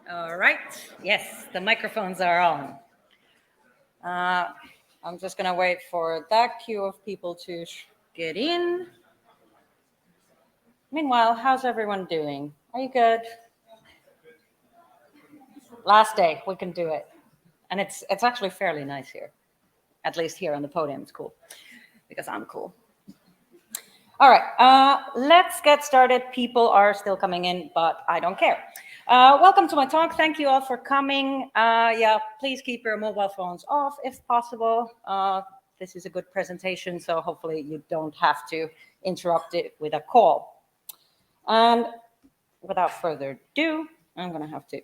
All right. Yes, the microphones are on. I'm just going to wait for that queue of people to get in. Meanwhile, how's everyone doing? Are you good? Last day, we can do it. And it's actually fairly nice here. At least here on the podium, it's cool. Because I'm cool. All right, let's get started. People are still coming in, but I don't care. Welcome to my talk. Thank you all for coming. Yeah, please keep your mobile phones off if possible. This is a good presentation, so hopefully you don't have to interrupt it with a call. And without further ado, I'm going to have to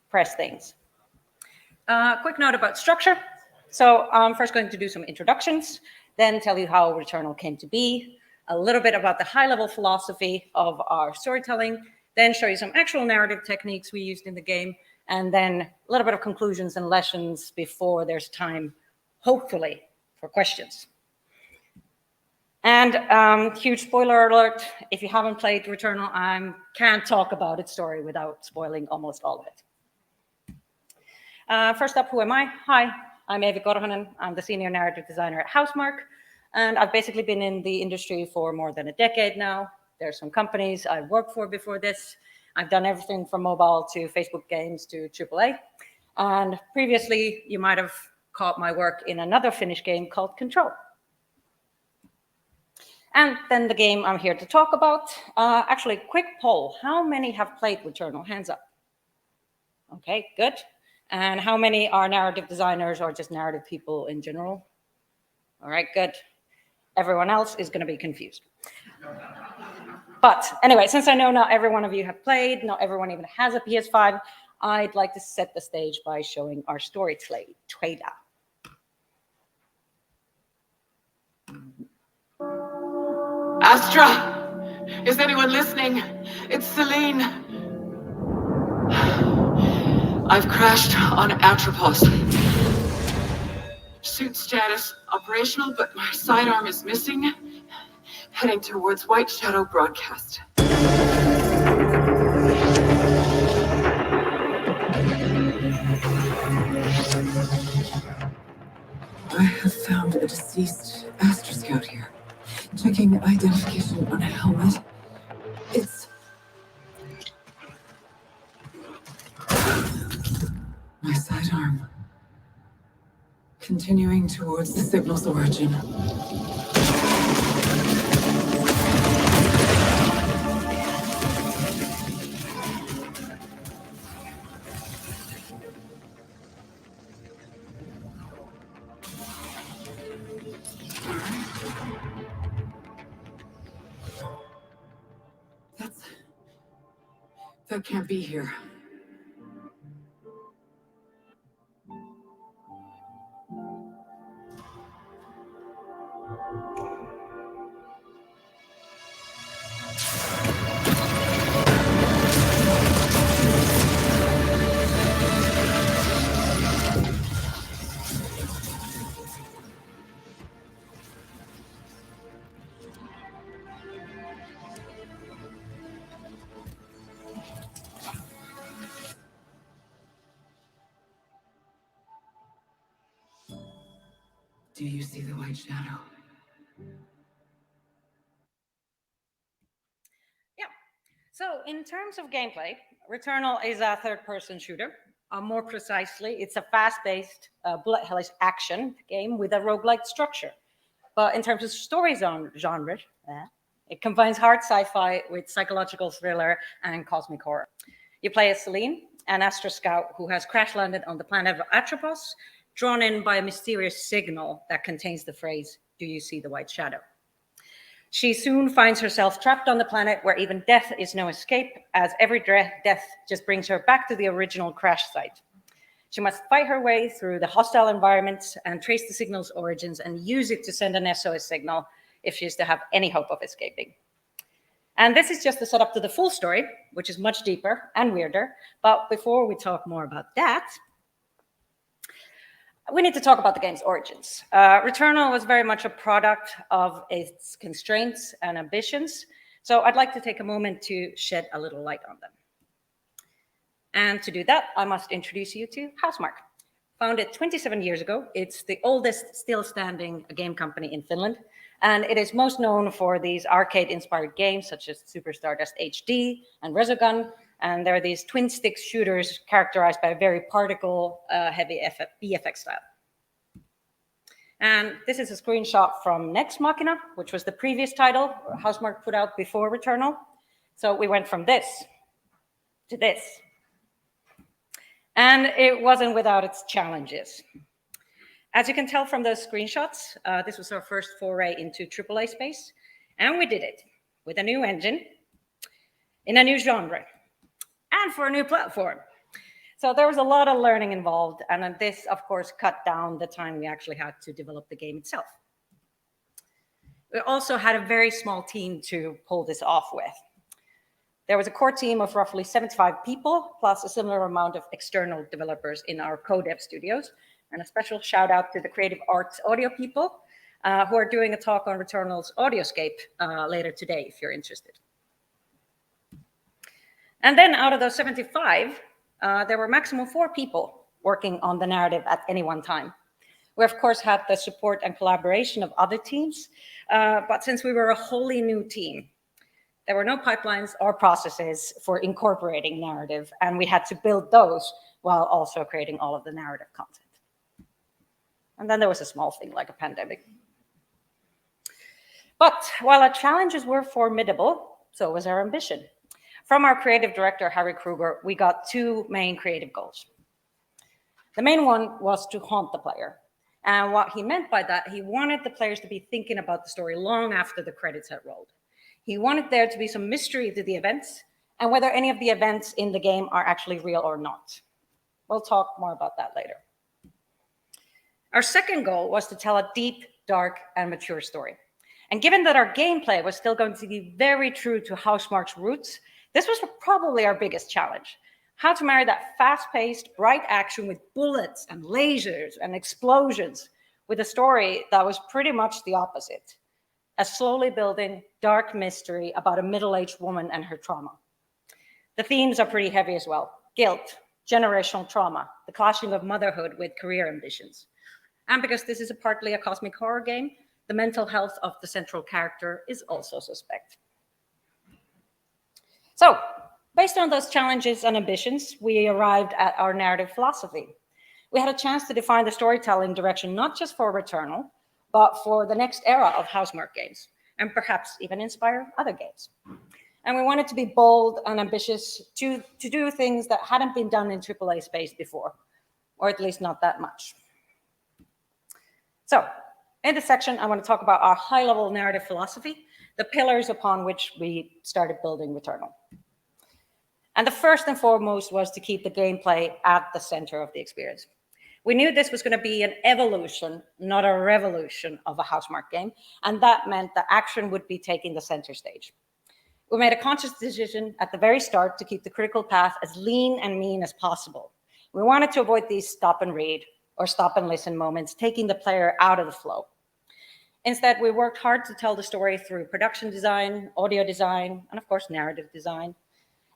press things. Quick note about structure. So I'm first going to do some introductions, then tell you how Returnal came to be, a little bit about the high-level philosophy of our storytelling, then show you some actual narrative techniques we used in the game, and then a little bit of conclusions and lessons before there's time, hopefully, for questions. And huge spoiler alert, if you haven't played Returnal, I can't talk about its story without spoiling almost all of it. First up, who am I? Hi, I'm Eevi Korhonen. I'm the senior narrative designer at Housemarque, and I've basically been in the industry for more than a decade now. There's some companies I've worked for before this. I've done everything from mobile to Facebook games to AAA. And previously, you might have caught my work in another Finnish game called Control. And then the game I'm here to talk about. Actually, quick poll. How many have played Returnal? Hands up. Okay, good. And how many are narrative designers or just narrative people in general? All right, good. Everyone else is going to be confused. But anyway, since I know not every one of you have played, not everyone even has a PS5, I'd like to set the stage by showing our story trailer. Astra, is anyone listening? It's Celine. I've crashed on Atropos. Suit status operational, but my sidearm is missing. Heading towards White Shadow broadcast. I have found a deceased Astra Scout here. Checking identification on a helmet. It's my sidearm. Continuing towards the signal's origin. That can't be here. Do you see the White Shadow? Yeah. So in terms of gameplay, Returnal is a third-person shooter. More precisely, it's a fast-paced, bullet hellish action game with a roguelite structure. But in terms of story genre, it combines hard sci-fi with psychological thriller and cosmic horror. You play as Celine, an Astra Scout who has crash-landed on the planet of Atropos, drawn in by a mysterious signal that contains the phrase, "Do you see the White Shadow?" She soon finds herself trapped on the planet where even death is no escape, as every death just brings her back to the original crash site. She must fight her way through the hostile environment and trace the signal's origins and use it to send an SOS signal if she is to have any hope of escaping. And this is just the setup to the full story, which is much deeper and weirder. But before we talk more about that, we need to talk about the game's origins. Returnal was very much a product of its constraints and ambitions. So I'd like to take a moment to shed a little light on them. And to do that, I must introduce you to Housemarque. Founded 27 years ago, it's the oldest still standing game company in Finland. And it is most known for these arcade-inspired games such as Super Stardust HD and Resogun. And there are these twin stick shooters characterized by a very particle-heavy VFX style. And this is a screenshot from Nex Machina, which was the previous title Housemarque put out before Returnal. So we went from this to this. And it wasn't without its challenges. As you can tell from those screenshots, this was our first foray into AAA space, and we did it with a new engine, in a new genre, and for a new platform. So there was a lot of learning involved, and this, of course, cut down the time we actually had to develop the game itself. We also had a very small team to pull this off with. There was a core team of roughly 75 people, plus a similar amount of external developers in our co-dev studios. And a special shout out to the creative arts audio people who are doing a talk on Returnal's Audioscape later today, if you're interested. And then out of those 75, there were maximum 4 people working on the narrative at any one time. We, of course, had the support and collaboration of other teams, but since we were a wholly new team, there were no pipelines or processes for incorporating narrative, and we had to build those while also creating all of the narrative content. And then there was a small thing like a pandemic. But while our challenges were formidable, so was our ambition. From our creative director, Harry Kruger, we got 2 main creative goals. The main one was to haunt the player. And what he meant by that, he wanted the players to be thinking about the story long after the credits had rolled. He wanted there to be some mystery to the events and whether any of the events in the game are actually real or not. We'll talk more about that later. Our second goal was to tell a deep, dark, and mature story. And given that our gameplay was still going to be very true to Housemarque's roots, this was probably our biggest challenge. How to marry that fast-paced, bright action with bullets and lasers and explosions with a story that was pretty much the opposite. A slowly building dark mystery about a middle-aged woman and her trauma. The themes are pretty heavy as well. Guilt, generational trauma, the clashing of motherhood with career ambitions. And because this is partly a cosmic horror game, the mental health of the central character is also suspect. So, based on those challenges and ambitions, we arrived at our narrative philosophy. We had a chance to define the storytelling direction not just for Returnal, but for the next era of Housemarque games, and perhaps even inspire other games. And we wanted to be bold and ambitious to do things that hadn't been done in AAA space before, or at least not that much. So, in this section, I want to talk about our high-level narrative philosophy, the pillars upon which we started building Returnal. And the first and foremost was to keep the gameplay at the center of the experience. We knew this was going to be an evolution, not a revolution of a Housemarque game, and that meant that action would be taking the center stage. We made a conscious decision at the very start to keep the critical path as lean and mean as possible. We wanted to avoid these stop and read or stop and listen moments, taking the player out of the flow. Instead, we worked hard to tell the story through production design, audio design, and of course, narrative design.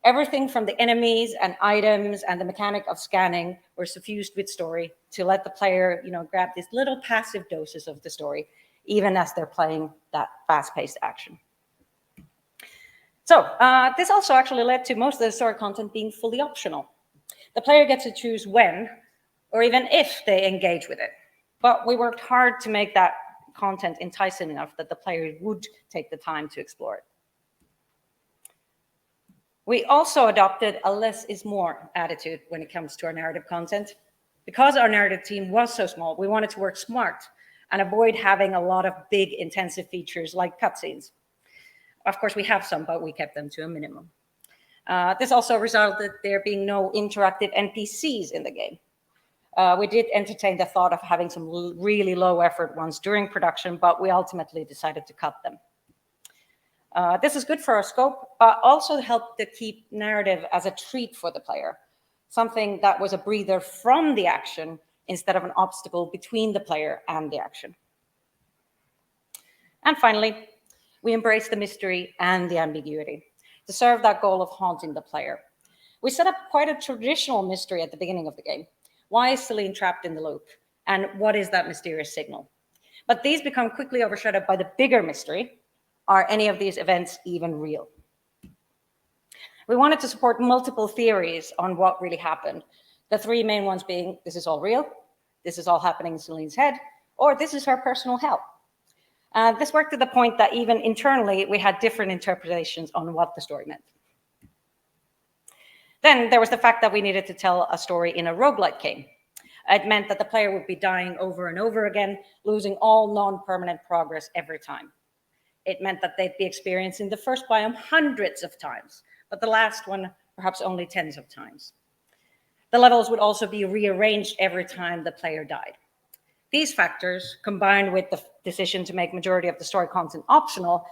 Everything from the enemies and items and the mechanic of scanning were suffused with story to let the player, grab these little passive doses of the story, even as they're playing that fast-paced action. So this also actually led to most of the story content being fully optional. The player gets to choose when, or even if they engage with it. But we worked hard to make that content enticing enough that the player would take the time to explore it. We also adopted a less is more attitude when it comes to our narrative content. Because our narrative team was so small, we wanted to work smart and avoid having a lot of big, intensive features like cutscenes. Of course, we have some, but we kept them to a minimum. This also resulted there being no interactive NPCs in the game. We did entertain the thought of having some really low-effort ones during production, but we ultimately decided to cut them. This is good for our scope, but also helped to keep narrative as a treat for the player, something that was a breather from the action instead of an obstacle between the player and the action. And finally, we embraced the mystery and the ambiguity to serve that goal of haunting the player. We set up quite a traditional mystery at the beginning of the game. Why is Celine trapped in the loop? And what is that mysterious signal? But these become quickly overshadowed by the bigger mystery. Are any of these events even real? We wanted to support multiple theories on what really happened. The three main ones being, this is all real, this is all happening in Celine's head, or this is her personal hell. This worked to the point that even internally, we had different interpretations on what the story meant. Then there was the fact that we needed to tell a story in a roguelite game. It meant that the player would be dying over and over again, losing all non-permanent progress every time. It meant that they'd be experiencing the first biome hundreds of times, but the last one perhaps only tens of times. The levels would also be rearranged every time the player died. These factors, combined with the decision to make majority of the story content optional,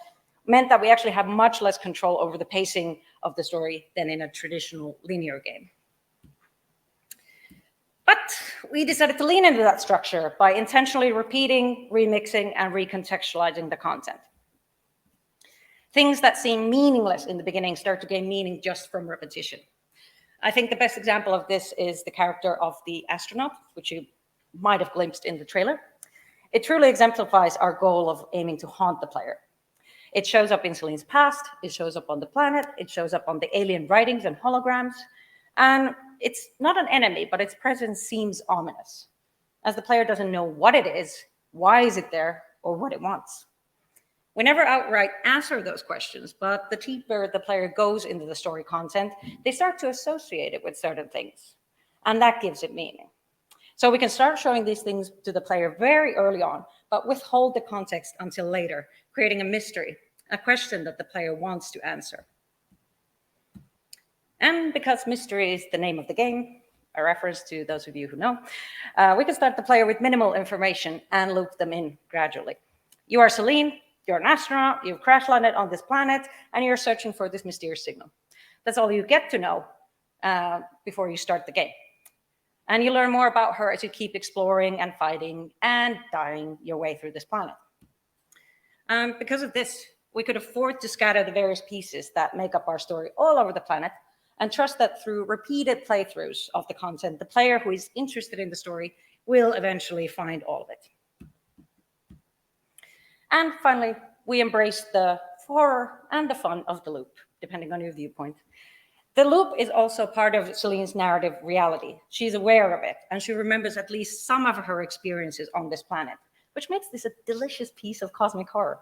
meant that we actually have much less control over the pacing of the story than in a traditional linear game. But we decided to lean into that structure by intentionally repeating, remixing, and recontextualizing the content. Things that seem meaningless in the beginning start to gain meaning just from repetition. I think the best example of this is the character of the astronaut, which you might have glimpsed in the trailer. It truly exemplifies our goal of aiming to haunt the player. It shows up in Celine's past, it shows up on the planet, it shows up on the alien writings and holograms, and it's not an enemy, but its presence seems ominous, as the player doesn't know what it is, why is it there, or what it wants. We never outright answer those questions, but the deeper the player goes into the story content, they start to associate it with certain things, and that gives it meaning. So we can start showing these things to the player very early on, but withhold the context until later, creating a mystery, a question that the player wants to answer. And because mystery is the name of the game, a reference to those of you who know, we can start the player with minimal information and loop them in gradually. You are Celine, you're an astronaut, you've crash landed on this planet, and you're searching for this mysterious signal. That's all you get to know before you start the game. And you learn more about her as you keep exploring and fighting and dying your way through this planet. Because of this, we could afford to scatter the various pieces that make up our story all over the planet and trust that through repeated playthroughs of the content, the player who is interested in the story will eventually find all of it. And finally, we embrace the horror and the fun of the loop, depending on your viewpoint. The loop is also part of Celine's narrative reality. She's aware of it, and she remembers at least some of her experiences on this planet, which makes this a delicious piece of cosmic horror.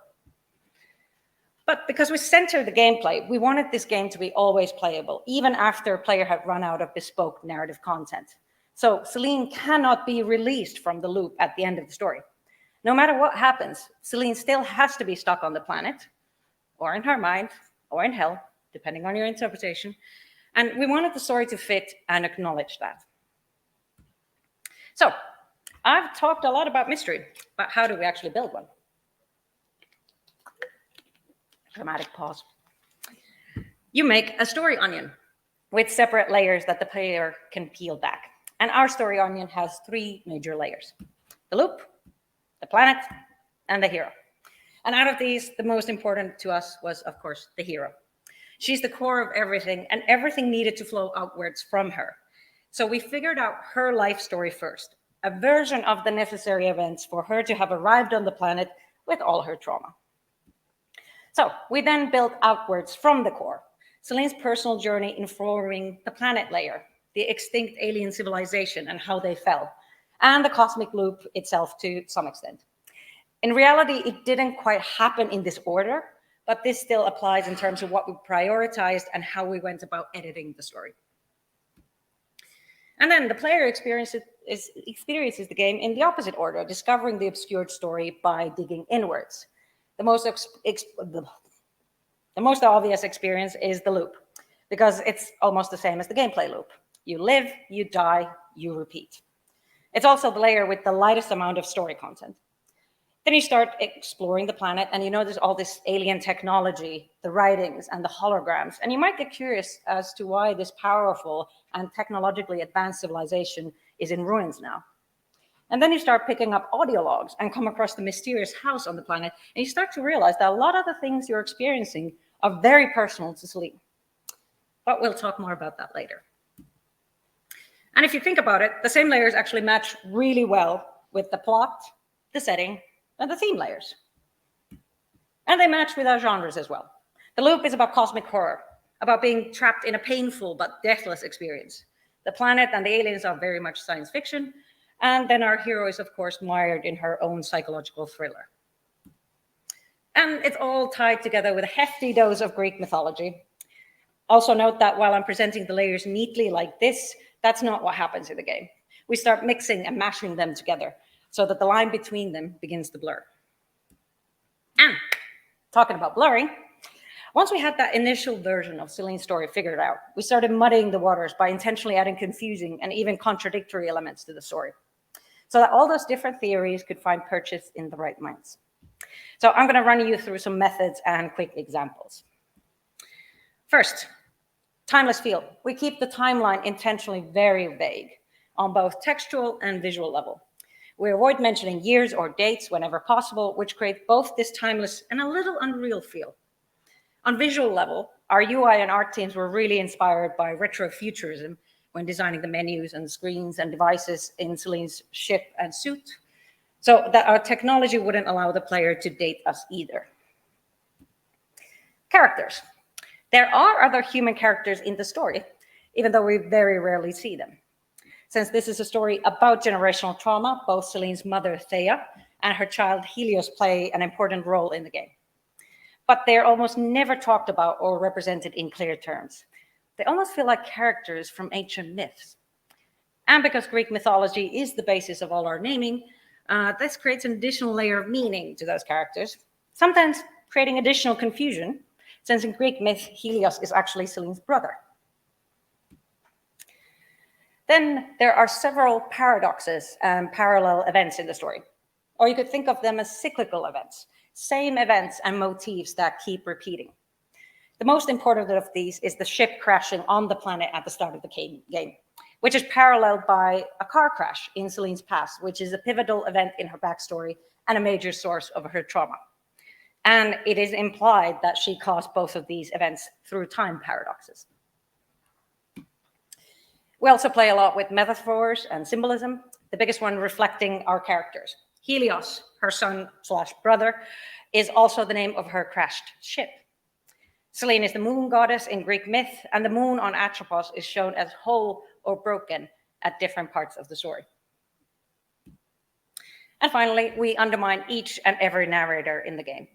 But because we center the gameplay, we wanted this game to be always playable, even after a player had run out of bespoke narrative content. So Celine cannot be released from the loop at the end of the story. No matter what happens, Celine still has to be stuck on the planet, or in her mind, or in hell, depending on your interpretation. And we wanted the story to fit and acknowledge that. So I've talked a lot about mystery, but how do we actually build one? Dramatic pause. You make a story onion with separate layers that the player can peel back. And our story onion has three major layers: the loop, the planet, and the hero. And out of these, the most important to us was, of course, the hero. She's the core of everything, and everything needed to flow outwards from her. So we figured out her life story first, a version of the necessary events for her to have arrived on the planet with all her trauma. So we then built outwards from the core, Celine's personal journey informing the planet layer, the extinct alien civilization and how they fell, and the cosmic loop itself to some extent. In reality, it didn't quite happen in this order, but this still applies in terms of what we prioritized and how we went about editing the story. And then the player experiences the game in the opposite order, discovering the obscured story by digging inwards. The most obvious experience is the loop, because it's almost the same as the gameplay loop. You live, you die, you repeat. It's also the layer with the lightest amount of story content. Then you start exploring the planet and you notice all this alien technology, the writings and the holograms, and you might get curious as to why this powerful and technologically advanced civilization is in ruins now. And then you start picking up audio logs and come across the mysterious house on the planet, and you start to realize that a lot of the things you're experiencing are very personal to Celine. but we'll talk more about that later. And if you think about it, the same layers actually match really well with the plot, the setting, and the theme layers. And they match with our genres as well. The Loop is about cosmic horror, about being trapped in a painful but deathless experience. The planet and the aliens are very much science fiction, and then our hero is, of course, mired in her own psychological thriller. And it's all tied together with a hefty dose of Greek mythology. Also note that while I'm presenting the layers neatly like this, that's not what happens in the game. We start mixing and mashing them together so that the line between them begins to blur. And talking about blurring, once we had that initial version of Celine's story figured out, we started muddying the waters by intentionally adding confusing and even contradictory elements to the story, so that all those different theories could find purchase in the right minds. So I'm going to run you through some methods and quick examples. First, timeless feel. We keep the timeline intentionally very vague on both textual and visual level. We avoid mentioning years or dates whenever possible, which creates both this timeless and a little unreal feel. On visual level, our UI and art teams were really inspired by retrofuturism when designing the menus and screens and devices in Celine's ship and suit, so that our technology wouldn't allow the player to date us either. Characters. There are other human characters in the story, even though we very rarely see them. Since this is a story about generational trauma, both Celine's mother, Thea, and her child, Helios, play an important role in the game. But they're almost never talked about or represented in clear terms. They almost feel like characters from ancient myths. And because Greek mythology is the basis of all our naming, this creates an additional layer of meaning to those characters, sometimes creating additional confusion, since in Greek myth, Helios is actually Celine's brother. Then there are several paradoxes and parallel events in the story, or you could think of them as cyclical events, same events and motifs that keep repeating. The most important of these is the ship crashing on the planet at the start of the game, which is paralleled by a car crash in Celine's past, which is a pivotal event in her backstory and a major source of her trauma. And it is implied that she caused both of these events through time paradoxes. We also play a lot with metaphors and symbolism, the biggest one reflecting our characters. Helios, her son/brother, is also the name of her crashed ship. Selene is the moon goddess in Greek myth, and the moon on Atropos is shown as whole or broken at different parts of the story. And finally, we undermine each and every narrator in the game.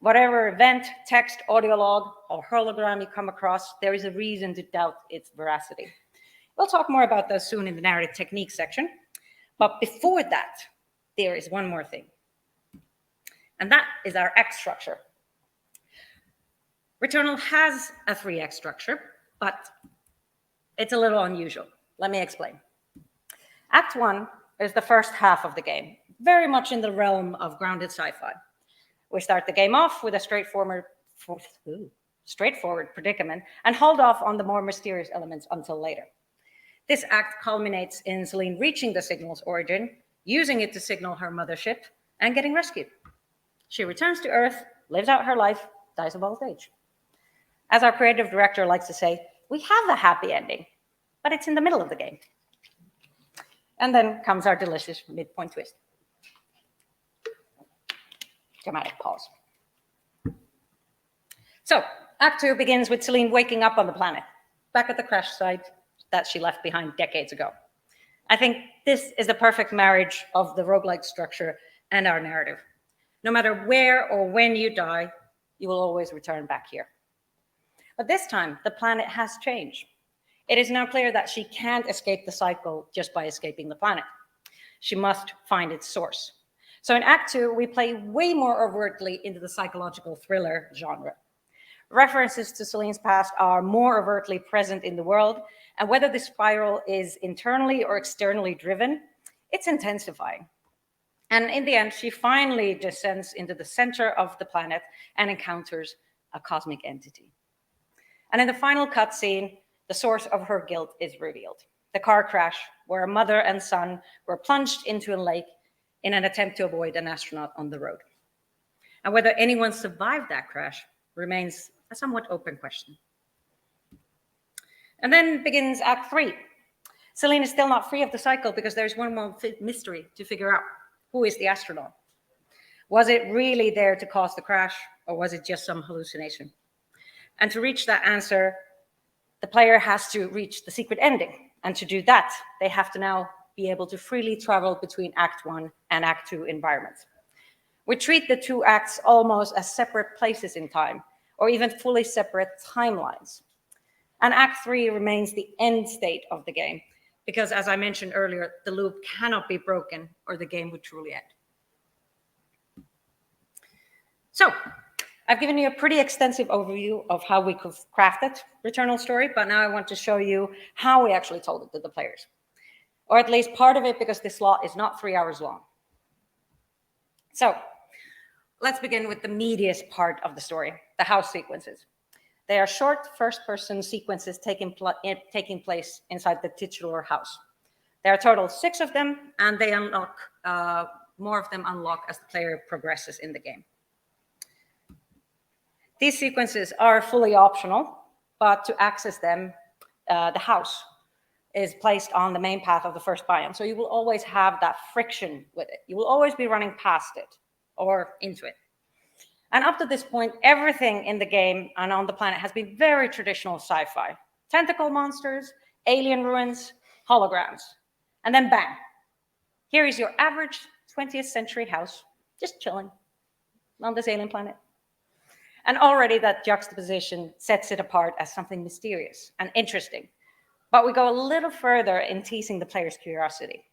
Whatever event, text, audio log, or hologram you come across, there is a reason to doubt its veracity. We'll talk more about those soon in the narrative technique section. But before that, there is one more thing. And that is our act structure. Returnal has a 3-act structure, but it's a little unusual. Let me explain. Act 1 is the first half of the game, very much in the realm of grounded sci-fi. We start the game off with a straightforward predicament and hold off on the more mysterious elements until later. This act culminates in Selene reaching the signal's origin, using it to signal her mothership, and getting rescued. She returns to Earth, lives out her life, dies of old age. As our creative director likes to say, we have a happy ending, but it's in the middle of the game. And then comes our delicious midpoint twist. Dramatic pause. So, Act 2 begins with Selene waking up on the planet, back at the crash site that she left behind decades ago. I think this is the perfect marriage of the roguelite structure and our narrative. No matter where or when you die, you will always return back here. But this time, the planet has changed. It is now clear that she can't escape the cycle just by escaping the planet. She must find its source. So in Act 2, we play way more overtly into the psychological thriller genre. References to Celine's past are more overtly present in the world, and whether the spiral is internally or externally driven, it's intensifying. And in the end, she finally descends into the center of the planet and encounters a cosmic entity. And in the final cutscene, the source of her guilt is revealed. The car crash where a mother and son were plunged into a lake in an attempt to avoid an astronaut on the road. And whether anyone survived that crash remains a somewhat open question. And then begins Act 3. Celine is still not free of the cycle because there's one more mystery to figure out. Who is the astronaut? Was it really there to cause the crash, or was it just some hallucination? And to reach that answer, the player has to reach the secret ending. And to do that, they have to now be able to freely travel between Act 1 and Act 2 environments. We treat the two acts almost as separate places in time, or even fully separate timelines. And Act 3 remains the end state of the game, because as I mentioned earlier, the loop cannot be broken or the game would truly end. So, I've given you a pretty extensive overview of how we could crafted Returnal story, but now I want to show you how we actually told it to the players. Or at least part of it, because this slot is not 3 hours long. So, let's begin with the meatiest part of the story, the house sequences. They are short first-person sequences taking place inside the titular house. There are a total of 6 of them, and they unlock, more of them unlock as the player progresses in the game. These sequences are fully optional, but to access them, the house is placed on the main path of the first biome. So you will always have that friction with it. You will always be running past it or into it. And up to this point, everything in the game and on the planet has been very traditional sci-fi. Tentacle monsters, alien ruins, holograms. And then bang, here is your average 20th century house, just chilling on this alien planet. And already that juxtaposition sets it apart as something mysterious and interesting. But we go a little further in teasing the player's curiosity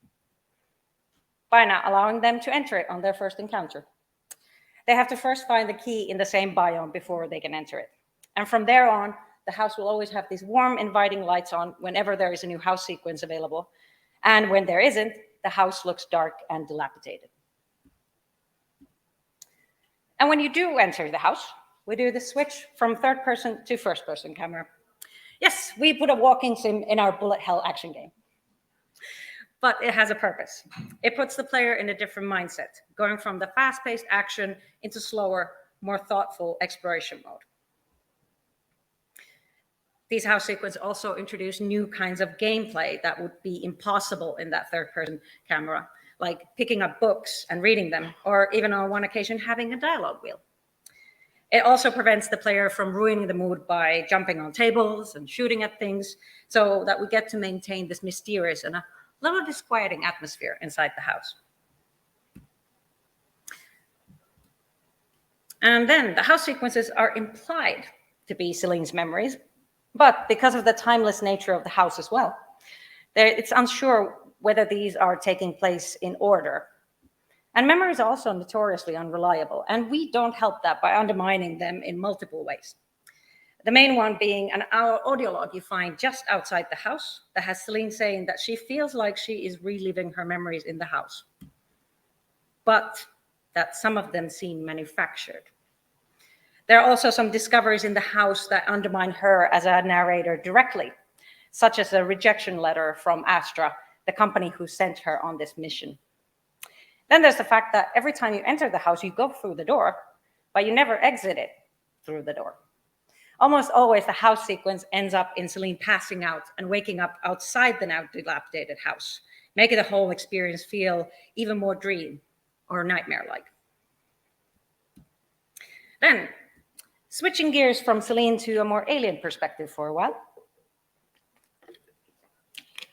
by not allowing them to enter it on their first encounter. They have to first find the key in the same biome before they can enter it. And from there on, the house will always have these warm, inviting lights on whenever there is a new house sequence available. And when there isn't, the house looks dark and dilapidated. And when you do enter the house, we do the switch from third person to first person camera. Yes, we put a walking sim in our bullet hell action game. But it has a purpose. It puts the player in a different mindset, going from the fast-paced action into slower, more thoughtful exploration mode. These house sequences also introduce new kinds of gameplay that would be impossible in that third-person camera, like picking up books and reading them, or even on one occasion having a dialogue wheel. It also prevents the player from ruining the mood by jumping on tables and shooting at things, so that we get to maintain this mysterious and a little disquieting atmosphere inside the house. And then the house sequences are implied to be Celine's memories, but because of the timeless nature of the house as well, it's unsure whether these are taking place in order. And memories are also notoriously unreliable, and we don't help that by undermining them in multiple ways. The main one being an audio log you find just outside the house that has Celine saying that she feels like she is reliving her memories in the house, but that some of them seem manufactured. There are also some discoveries in the house that undermine her as a narrator directly, such as a rejection letter from Astra, the company who sent her on this mission. Then there's the fact that every time you enter the house, you go through the door, but you never exit it through the door. Almost always the house sequence ends up in Celine passing out and waking up outside the now dilapidated house, making the whole experience feel even more dream or nightmare-like. Then, switching gears from Celine to a more alien perspective for a while.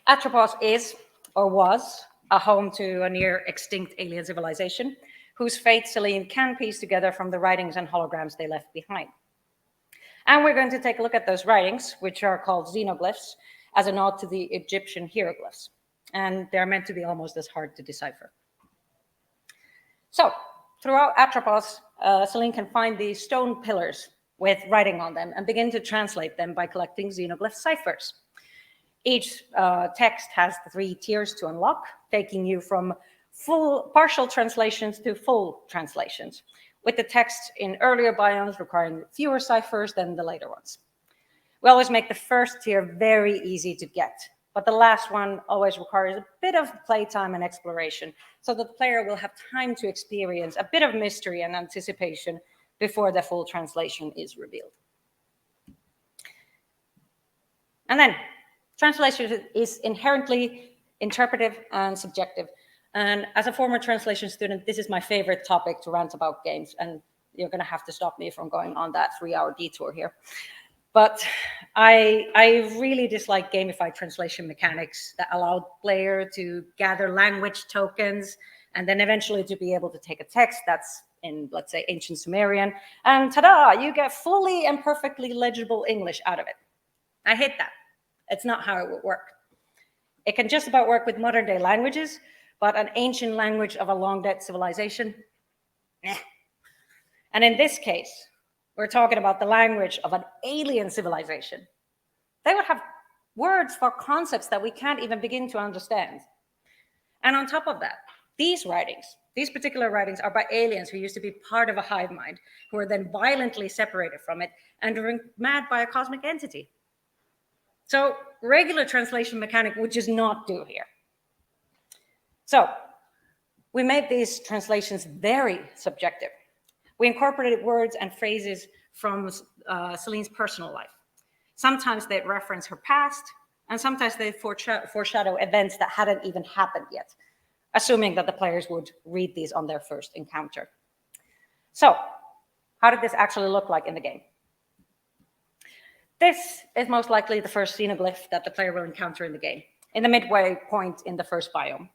Atropos is, or was, a home to a near-extinct alien civilization, whose fate Celine can piece together from the writings and holograms they left behind. And we're going to take a look at those writings, which are called xenoglyphs, as a nod to the Egyptian hieroglyphs. And they're meant to be almost as hard to decipher. So, throughout Atropos, Celine can find these stone pillars with writing on them and begin to translate them by collecting xenoglyph ciphers. Each text has 3 tiers to unlock, taking you from partial translations to full translations, with the text in earlier biomes requiring fewer ciphers than the later ones. We always make the first tier very easy to get, but the last one always requires a bit of playtime and exploration, so that the player will have time to experience a bit of mystery and anticipation before the full translation is revealed. And then translation is inherently interpretive and subjective. And as a former translation student, this is my favorite topic to rant about games. And you're going to have to stop me from going on that 3-hour detour here. But I really dislike gamified translation mechanics that allow player to gather language tokens and then eventually to be able to take a text that's in, let's say, ancient Sumerian, and ta-da, you get fully and perfectly legible English out of it. I hate that. It's not how it would work. It can just about work with modern day languages, but an ancient language of a long dead civilization, nah. And in this case, we're talking about the language of an alien civilization. They would have words for concepts that we can't even begin to understand. And on top of that, these particular writings are by aliens who used to be part of a hive mind, who are then violently separated from it and driven mad by a cosmic entity. So regular translation mechanic would just not do here. So we made these translations very subjective. We incorporated words and phrases from Celine's personal life. Sometimes they'd reference her past, and sometimes they'd foreshadow events that hadn't even happened yet, assuming that the players would read these on their first encounter. So, how did this actually look like in the game? This is most likely the first xenoglyph that the player will encounter in the game, in the midway point in the first biome.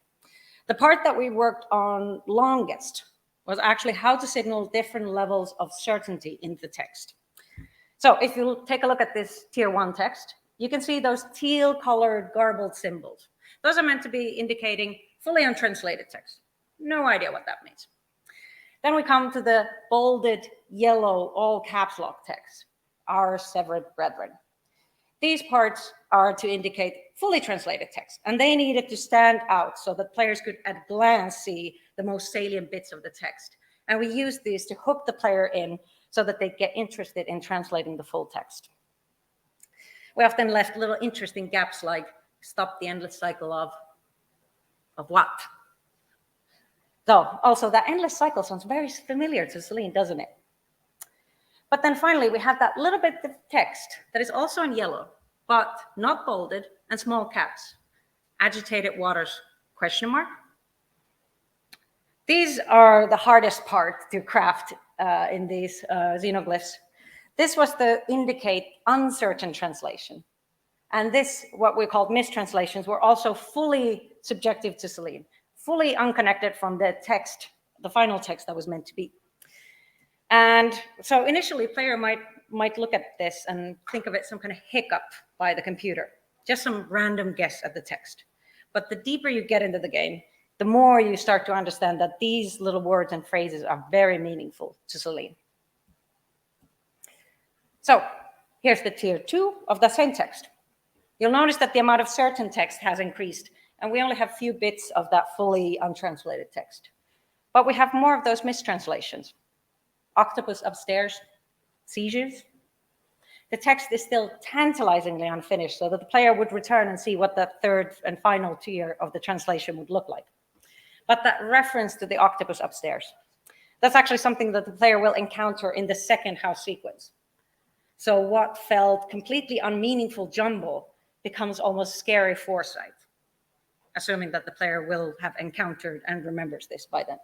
The part that we worked on longest was actually how to signal different levels of certainty in the text. So if you take a look at this tier 1 text, you can see those teal-colored garbled symbols. Those are meant to be indicating fully untranslated text. No idea what that means. Then we come to the bolded yellow all caps lock text, our severed brethren. These parts are to indicate fully translated text, and they needed to stand out so that players could at a glance see the most salient bits of the text. And we used these to hook the player in so that they get interested in translating the full text. We often left little interesting gaps like stop the endless cycle of what? Though, also that endless cycle sounds very familiar to Celine, doesn't it? But then finally, we have that little bit of text that is also in yellow, but not bolded and small caps. Agitated waters, question mark. These are the hardest part to craft in these xenoglyphs. This was to indicate uncertain translation. And this, what we called mistranslations, were also fully subjective to Celine, fully unconnected from the text, the final text that was meant to be. And so initially, player might look at this and think of it some kind of hiccup by the computer, just some random guess at the text. But the deeper you get into the game, the more you start to understand that these little words and phrases are very meaningful to Celine. So here's the tier 2 of the same text. You'll notice that the amount of certain text has increased, and we only have few bits of that fully untranslated text. But we have more of those mistranslations. Octopus upstairs, seizures. The text is still tantalizingly unfinished, so that the player would return and see what the third and final tier of the translation would look like. But that reference to the octopus upstairs, that's actually something that the player will encounter in the second house sequence. So what felt completely unmeaningful jumble becomes almost scary foresight, assuming that the player will have encountered and remembers this by then.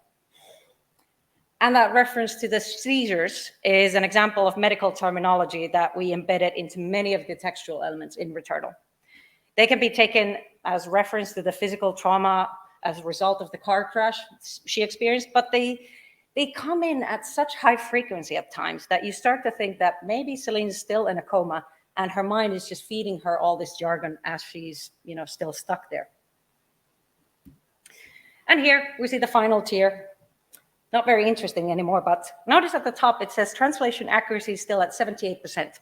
And that reference to the seizures is an example of medical terminology that we embedded into many of the textual elements in Returnal. They can be taken as reference to the physical trauma as a result of the car crash she experienced, but they come in at such high frequency at times that you start to think that maybe Celine's still in a coma and her mind is just feeding her all this jargon as she's, still stuck there. And here we see the final tier. Not very interesting anymore, but notice at the top it says translation accuracy is still at 78%. And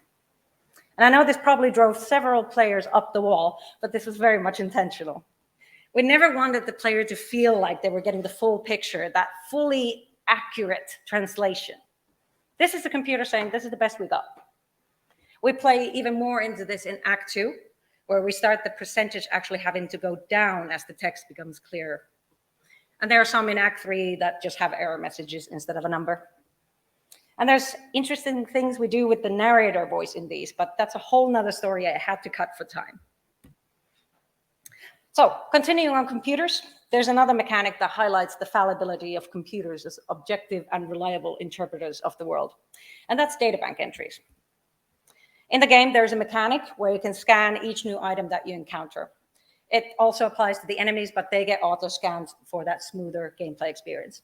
I know this probably drove several players up the wall, but this was very much intentional. We never wanted the player to feel like they were getting the full picture, that fully accurate translation. This is the computer saying, this is the best we got. We play even more into this in Act 2, where we start the percentage actually having to go down as the text becomes clearer. And there are some in Act 3 that just have error messages instead of a number. And there's interesting things we do with the narrator voice in these, but that's a whole nother story I had to cut for time. So continuing on computers, there's another mechanic that highlights the fallibility of computers as objective and reliable interpreters of the world, and that's databank entries. In the game, there's a mechanic where you can scan each new item that you encounter. It also applies to the enemies, but they get auto-scanned for that smoother gameplay experience.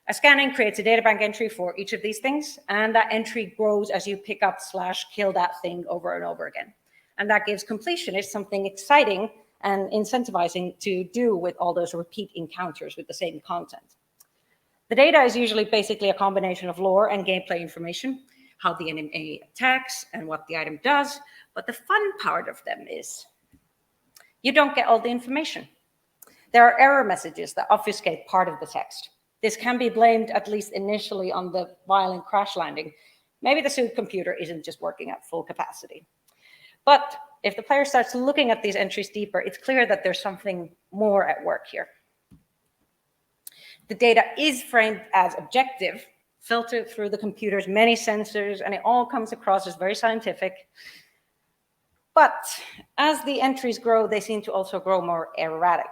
A scanning creates a databank entry for each of these things, and that entry grows as you pick up / kill that thing over and over again. And that gives completionists something exciting and incentivizing to do with all those repeat encounters with the same content. The data is usually basically a combination of lore and gameplay information, how the enemy attacks and what the item does, but the fun part of them is you don't get all the information. There are error messages that obfuscate part of the text. This can be blamed, at least initially, on the violent crash landing. Maybe the suit computer isn't just working at full capacity. But if the player starts looking at these entries deeper, it's clear that there's something more at work here. The data is framed as objective, filtered through the computer's many sensors, and it all comes across as very scientific. But as the entries grow, they seem to also grow more erratic.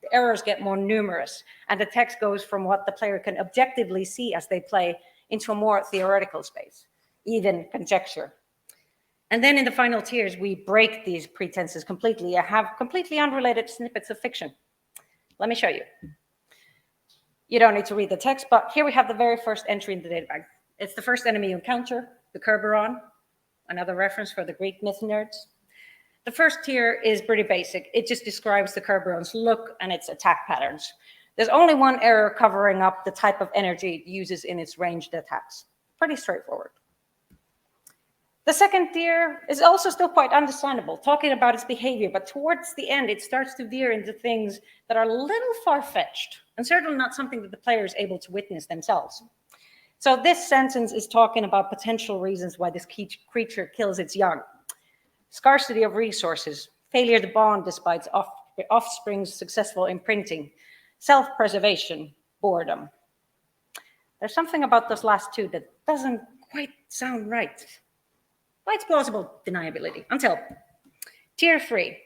The errors get more numerous, and the text goes from what the player can objectively see as they play into a more theoretical space, even conjecture. And then in the final tiers, we break these pretenses completely and have completely unrelated snippets of fiction. Let me show you. You don't need to read the text, but here we have the very first entry in the databank. It's the first enemy you encounter, the Kerberon, another reference for the Greek myth nerds. The first tier is pretty basic. It just describes the Kerberon's look and its attack patterns. There's only one error covering up the type of energy it uses in its ranged attacks. Pretty straightforward. The second tier is also still quite understandable, talking about its behavior, but towards the end, it starts to veer into things that are a little far-fetched, and certainly not something that the player is able to witness themselves. So this sentence is talking about potential reasons why this creature kills its young. Scarcity of resources, failure to bond despite offspring's successful imprinting, self-preservation, boredom. There's something about those last two that doesn't quite sound right. Well, it's plausible deniability, until tier 3,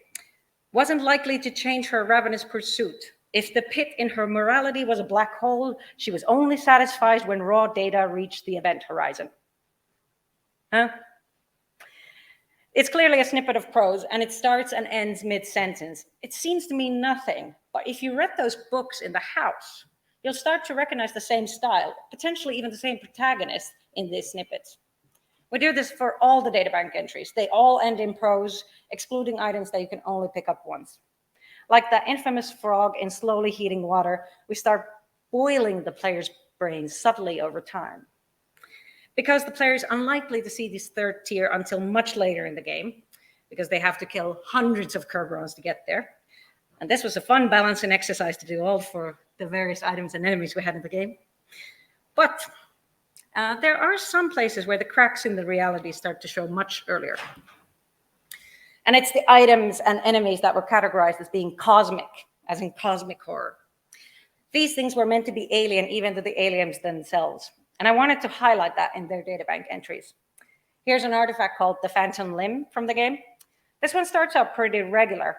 wasn't likely to change her ravenous pursuit. If the pit in her morality was a black hole, she was only satisfied when raw data reached the event horizon. Huh? It's clearly a snippet of prose, and it starts and ends mid-sentence. It seems to mean nothing, but if you read those books in the house, you'll start to recognize the same style, potentially even the same protagonist in these snippets. We do this for all the databank entries. They all end in prose, excluding items that you can only pick up once. Like that infamous frog in slowly heating water, we start boiling the player's brain subtly over time. Because the player is unlikely to see this third tier until much later in the game, because they have to kill hundreds of Kerberons to get there. And this was a fun balancing exercise to do all for the various items and enemies we had in the game. But there are some places where the cracks in the reality start to show much earlier. And it's the items and enemies that were categorized as being cosmic, as in cosmic horror. These things were meant to be alien even to the aliens themselves. And I wanted to highlight that in their databank entries. Here's an artifact called the Phantom Limb from the game. This one starts out pretty regular.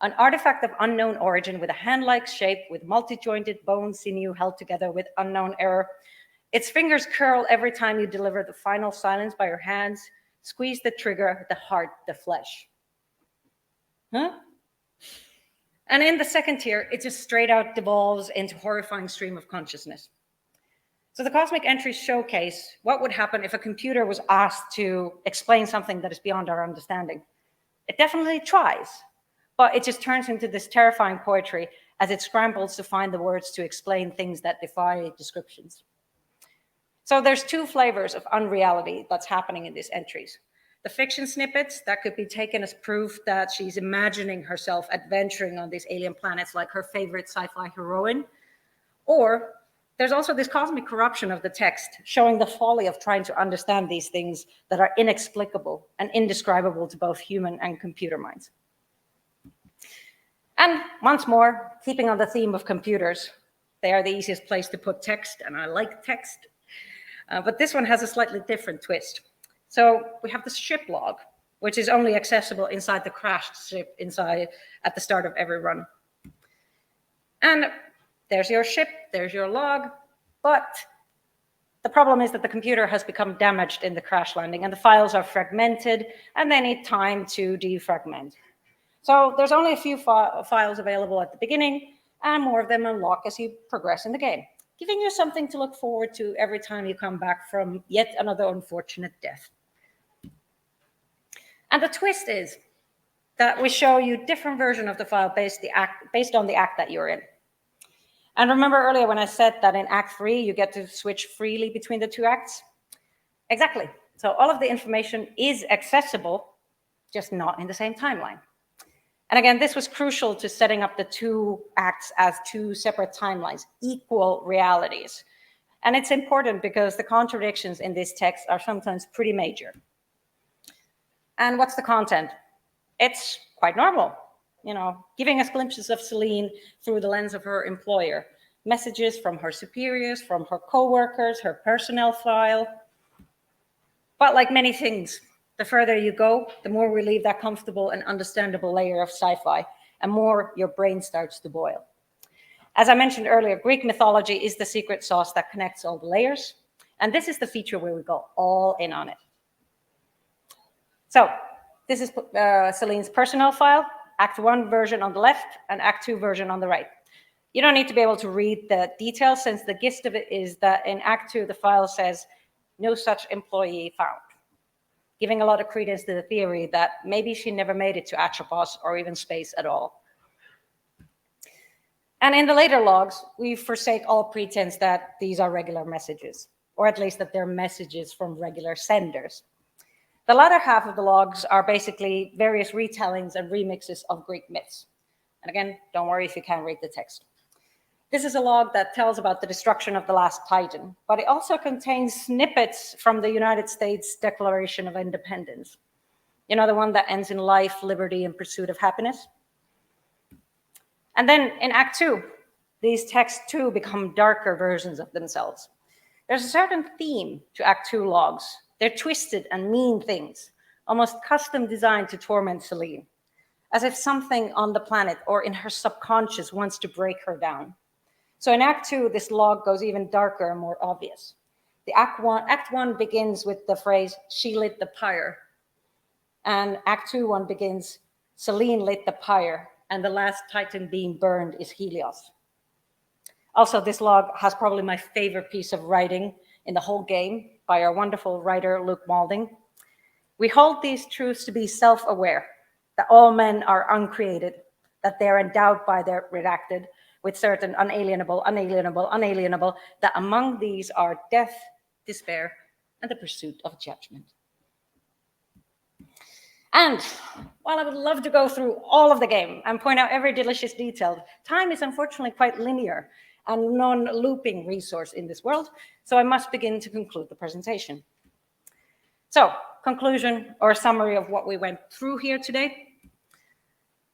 An artifact of unknown origin with a hand-like shape with multi-jointed bone sinew held together with unknown error. Its fingers curl every time you deliver the final silence by your hands. Squeeze the trigger, the heart, the flesh. Huh? And in the second tier, it just straight out devolves into horrifying stream of consciousness. So the cosmic entries showcase what would happen if a computer was asked to explain something that is beyond our understanding. It definitely tries, but it just turns into this terrifying poetry as it scrambles to find the words to explain things that defy descriptions. So there's two flavors of unreality that's happening in these entries. The fiction snippets that could be taken as proof that she's imagining herself adventuring on these alien planets like her favorite sci-fi heroine. Or there's also this cosmic corruption of the text, showing the folly of trying to understand these things that are inexplicable and indescribable to both human and computer minds. And once more, keeping on the theme of computers, they are the easiest place to put text, and I like text. But this one has a slightly different twist. So we have the ship log, which is only accessible inside the crashed ship inside at the start of every run. And there's your ship, there's your log, but the problem is that the computer has become damaged in the crash landing and the files are fragmented and they need time to defragment. So there's only a few files available at the beginning and more of them unlock as you progress in the game, giving you something to look forward to every time you come back from yet another unfortunate death. And the twist is that we show you different version of the file based on the act that you're in. And remember earlier when I said that in Act 3, you get to switch freely between the two acts? Exactly. So all of the information is accessible, just not in the same timeline. And again, this was crucial to setting up the two acts as two separate timelines, equal realities. And it's important because the contradictions in this text are sometimes pretty major. And what's the content? It's quite normal. Giving us glimpses of Celine through the lens of her employer, messages from her superiors, from her co-workers, her personnel file. But like many things, the further you go, the more we leave that comfortable and understandable layer of sci-fi, and more your brain starts to boil. As I mentioned earlier, Greek mythology is the secret sauce that connects all the layers, and this is the feature where we go all in on it. So this is Celine's personnel file, Act 1 version on the left and Act 2 version on the right. You don't need to be able to read the details since the gist of it is that in Act 2, the file says, no such employee found, giving a lot of credence to the theory that maybe she never made it to Atropos or even space at all. And in the later logs, we forsake all pretense that these are regular messages, or at least that they're messages from regular senders. The latter half of the logs are basically various retellings and remixes of Greek myths. And again, don't worry if you can't read the text. This is a log that tells about the destruction of the last Titan, but it also contains snippets from the United States Declaration of Independence. The one that ends in life, liberty, and pursuit of happiness. And then in Act 2, these texts too become darker versions of themselves. There's a certain theme to Act 2 logs. They're twisted and mean things, almost custom designed to torment Celine, as if something on the planet or in her subconscious wants to break her down. So in Act 2, this log goes even darker and more obvious. The Act 1 begins with the phrase, she lit the pyre. And Act 2 begins, Celine lit the pyre, and the last Titan being burned is Helios. Also, this log has probably my favorite piece of writing in the whole game by our wonderful writer, Luke Malding. We hold these truths to be self-aware, that all men are uncreated, that they're endowed by their redacted with certain unalienable, that among these are death, despair, and the pursuit of judgment. And while I would love to go through all of the game and point out every delicious detail, time is unfortunately quite linear and non-looping resource in this world, so I must begin to conclude the presentation. So, conclusion or summary of what we went through here today.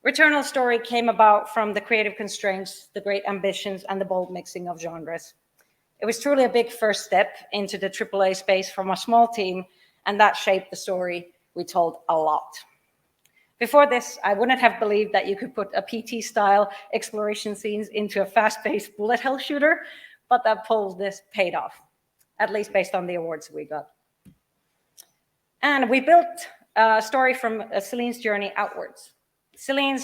Returnal story came about from the creative constraints, the great ambitions, and the bold mixing of genres. It was truly a big first step into the AAA space from a small team, and that shaped the story we told a lot. Before this, I wouldn't have believed that you could put a PT-style exploration scenes into a fast-paced bullet hell shooter, but that this paid off, at least based on the awards we got. And we built a story from Celine's journey outwards. Celine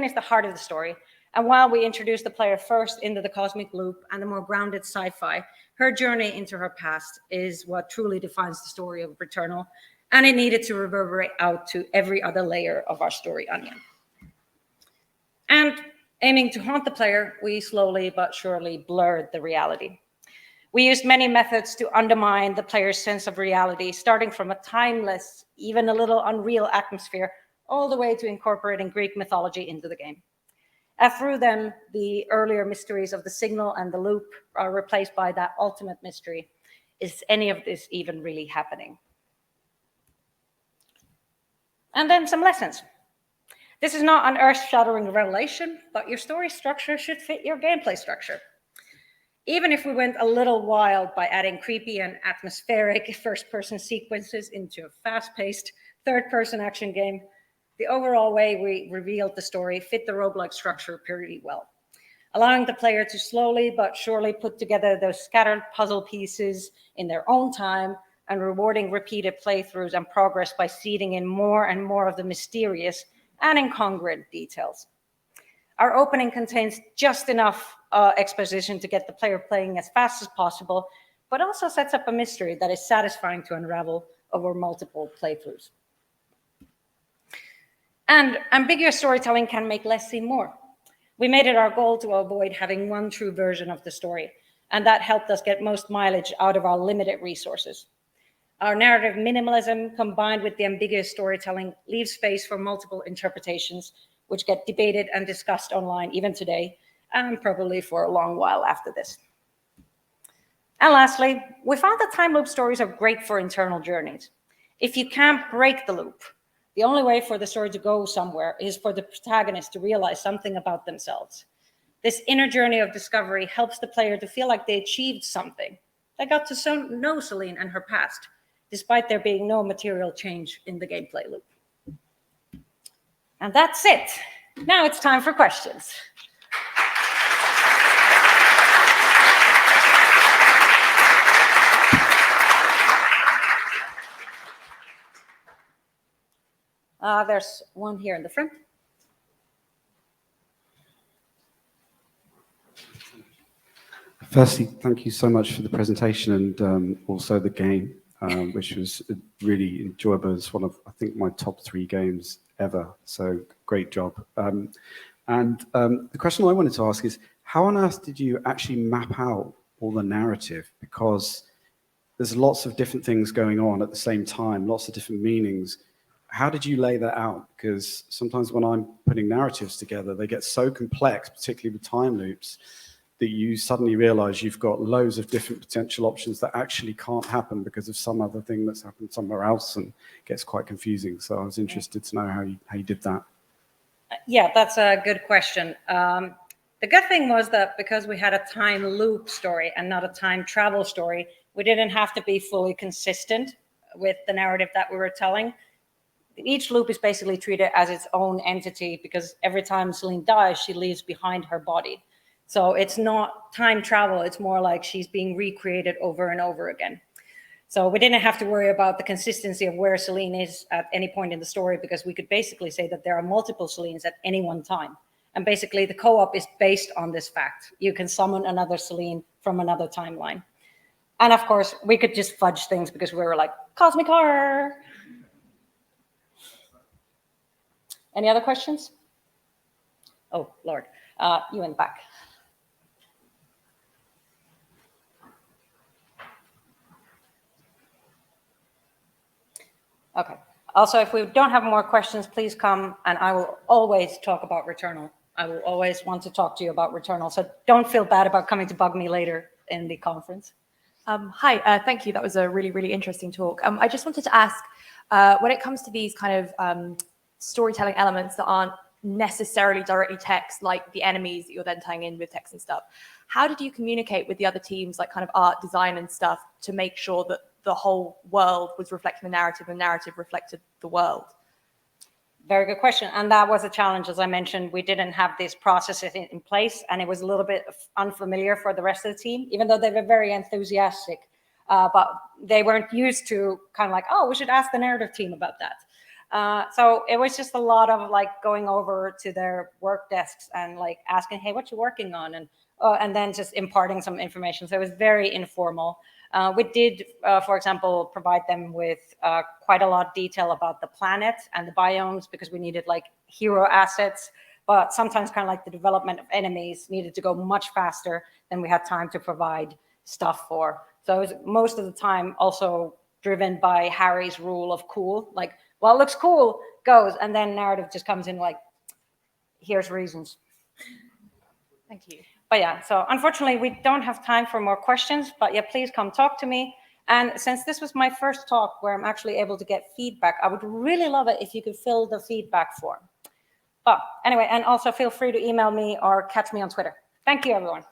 is the heart of the story, and while we introduced the player first into the cosmic loop and the more grounded sci-fi, her journey into her past is what truly defines the story of Returnal, and it needed to reverberate out to every other layer of our story onion. And aiming to haunt the player, we slowly but surely blurred the reality. We used many methods to undermine the player's sense of reality, starting from a timeless, even a little unreal atmosphere, all the way to incorporating Greek mythology into the game. And through them, the earlier mysteries of the signal and the loop are replaced by that ultimate mystery. Is any of this even really happening? And then some lessons. This is not an earth-shattering revelation, but your story structure should fit your gameplay structure. Even if we went a little wild by adding creepy and atmospheric first-person sequences into a fast-paced third-person action game, the overall way we revealed the story fit the roguelike structure pretty well, allowing the player to slowly but surely put together those scattered puzzle pieces in their own time and rewarding repeated playthroughs and progress by seeding in more and more of the mysterious and incongruent details. Our opening contains just enough exposition to get the player playing as fast as possible, but also sets up a mystery that is satisfying to unravel over multiple playthroughs. And ambiguous storytelling can make less seem more. We made it our goal to avoid having one true version of the story, and that helped us get most mileage out of our limited resources. Our narrative minimalism combined with the ambiguous storytelling leaves space for multiple interpretations, which get debated and discussed online even today, and probably for a long while after this. And lastly, we found that time loop stories are great for internal journeys. If you can't break the loop, the only way for the story to go somewhere is for the protagonist to realize something about themselves. This inner journey of discovery helps the player to feel like they achieved something. They got to know Celine and her past, despite there being no material change in the gameplay loop. And that's it. Now it's time for questions. There's one here in the front. Firstly, thank you so much for the presentation and also the game, which was really enjoyable. It's one of, I think, my top 3 games ever. So great job. The question I wanted to ask is, how on earth did you actually map out all the narrative? Because there's lots of different things going on at the same time, lots of different meanings. How did you lay that out? Because sometimes when I'm putting narratives together, they get so complex, particularly with time loops, that you suddenly realize you've got loads of different potential options that actually can't happen because of some other thing that's happened somewhere else, and gets quite confusing. So I was interested to know how you did that. Yeah, that's a good question. The good thing was that because we had a time loop story and not a time travel story, we didn't have to be fully consistent with the narrative that we were telling. Each loop is basically treated as its own entity because every time Celine dies, she leaves behind her body. So it's not time travel, it's more like she's being recreated over and over again. So we didn't have to worry about the consistency of where Celine is at any point in the story because we could basically say that there are multiple Celines at any one time. And basically the co-op is based on this fact. You can summon another Celine from another timeline. And of course, we could just fudge things because we were like, cosmic horror. Any other questions? Oh, Lord. You in the back. Okay. Also, if we don't have more questions, please come, and I will always talk about Returnal. I will always want to talk to you about Returnal, so don't feel bad about coming to bug me later in the conference. Hi, thank you. That was a really, really interesting talk. I just wanted to ask, when it comes to these kind of storytelling elements that aren't necessarily directly text, like the enemies that you're then tying in with text and stuff, how did you communicate with the other teams, like kind of art, design and stuff, to make sure that the whole world was reflecting the narrative and the narrative reflected the world? Very good question. And that was a challenge. As I mentioned, we didn't have these processes in place, and it was a little bit unfamiliar for the rest of the team, even though they were very enthusiastic. But they weren't used to kind of like, oh, we should ask the narrative team about that. So it was just a lot of like going over to their work desks and like asking, hey, what you working on? And then just imparting some information. So it was very informal. We did, for example, provide them with quite a lot of detail about the planet and the biomes because we needed like hero assets, but sometimes kind of like the development of enemies needed to go much faster than we had time to provide stuff for. So it was most of the time also driven by Harry's rule of cool, like, well, it looks cool, goes, and then narrative just comes in like, here's reasons. Thank you. But yeah, so unfortunately, we don't have time for more questions, but yeah, please come talk to me. And since this was my first talk where I'm actually able to get feedback, I would really love it if you could fill the feedback form. But anyway, and also feel free to email me or catch me on Twitter. Thank you, everyone.